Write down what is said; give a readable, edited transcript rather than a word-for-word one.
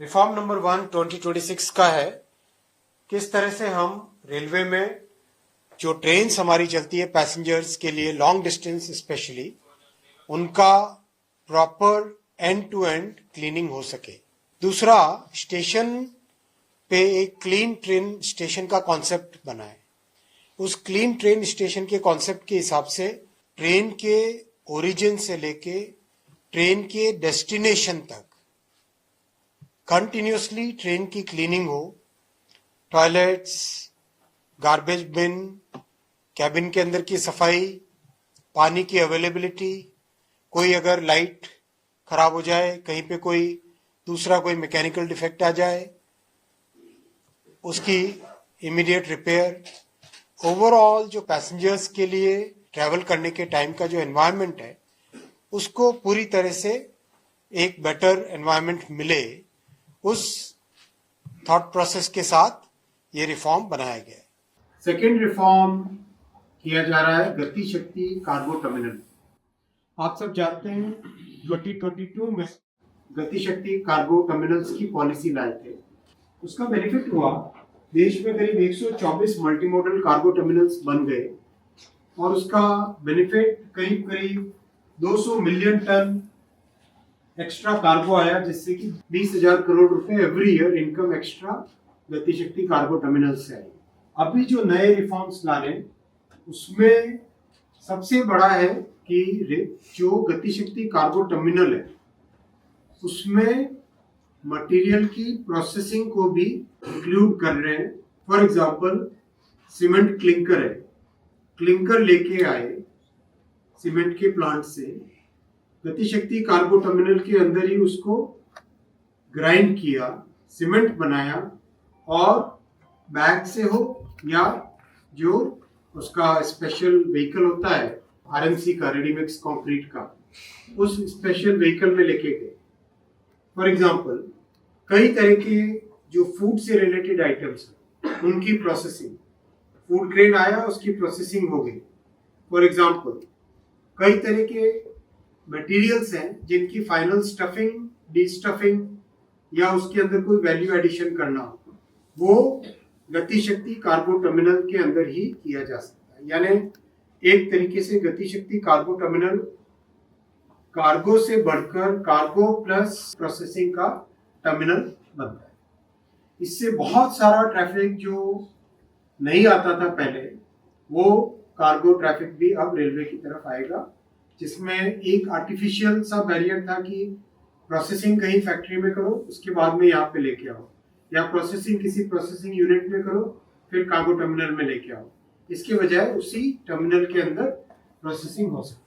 Reform number 1 2026 का है किस तरह से हम रेलवे में जो ट्रेन हमारी चलती है पैसेंजर्स के लिए लॉन्ग डिस्टेंस स्पेशली उनका proper end to end cleaning हो सके। दूसरा, स्टेशन पे एक क्लीन ट्रेन स्टेशन का कॉन्सेप्ट बना है। उस क्लीन ट्रेन स्टेशन के कॉन्सेप्ट के हिसाब से ट्रेन के ओरिजिन से लेके ट्रेन के डेस्टिनेशन तक कंटिन्यूसली ट्रेन की क्लीनिंग हो, टॉयलेट्स, गार्बेज बिन, कैबिन के अंदर की सफाई, पानी की अवेलेबिलिटी, कोई अगर लाइट खराब हो जाए, कहीं पे कोई दूसरा कोई मैकेनिकल डिफेक्ट आ जाए, उसकी इमीडिएट रिपेयर। ओवरऑल जो पैसेंजर्स के लिए ट्रैवल करने के टाइम का जो एनवायरनमेंट है उसको पूरी तरह से एक बेटर एनवायरनमेंट मिले, उस थॉट प्रोसेस के साथ ये रिफॉर्म बनाया गया है। सेकेंड रिफॉर्म किया जा रहा है गति शक्ति कार्गो टर्मिनल। आप सब जानते हैं 2022 में गति शक्ति कार्गो टर्मिनल्स की पॉलिसी लाए थे। उसका बेनिफिट हुआ, देश में करीब 124 मल्टीमोडल कार्गो टर्मिनल्स बन गए और उसका बेनिफिट करीब करीब 200 मिलियन टन एक्स्ट्रा कार्गो आया, जिससे कि 20,000 करोड़ रुपए एवरी ईयर इनकम एक्स्ट्रा गति शक्ति कार्गो टर्मिनल से आई। अभी जो नए रिफॉर्म्स ला रहे हैं उसमें सबसे बड़ा है कि जो गति शक्ति कार्गो टर्मिनल है उसमें मटेरियल की प्रोसेसिंग को भी इंक्लूड कर रहे हैं। फॉर एग्जांपल, सीमेंट क्लिंकर है, क्लिंकर लेके आए सीमेंट के प्लांट से, गति शक्ति कार्गो टर्मिनल के अंदर ही उसको ग्राइंड किया, सीमेंट बनाया और बैग से हो या जो उसका स्पेशल व्हीकल होता है आरएमसी का, रेडीमिक्स कंक्रीट का, उस स्पेशल व्हीकल में लेके गए। फॉर एग्जांपल, कई तरह के जो फूड से रिलेटेड आइटम्स उनकी प्रोसेसिंग, फूड ग्रेन आया उसकी प्रोसेसिंग हो गई। फॉर एग्जांपल, कई तरह के मटेरियल्स हैं जिनकी फाइनल स्टफिंग, डी स्टफिंग या उसके अंदर कोई वैल्यू एडिशन करना हो, वो गति शक्ति कार्गो टर्मिनल के अंदर ही किया जा सकता है। यानी एक तरीके से गति शक्ति कार्गो टर्मिनल कार्गो से बढ़कर कार्गो प्लस प्रोसेसिंग का टर्मिनल बनता है। इससे बहुत सारा ट्रैफिक जो नहीं आता था पहले, वो कार्गो ट्रैफिक भी अब रेलवे की तरफ आएगा, जिसमें एक आर्टिफिशियल सा बैरियर था कि प्रोसेसिंग कहीं फैक्ट्री में करो उसके बाद में यहाँ पे लेके आओ, या प्रोसेसिंग किसी प्रोसेसिंग यूनिट में करो फिर कार्गो टर्मिनल में लेके आओ। इसके बजाय उसी टर्मिनल के अंदर प्रोसेसिंग हो सकती है।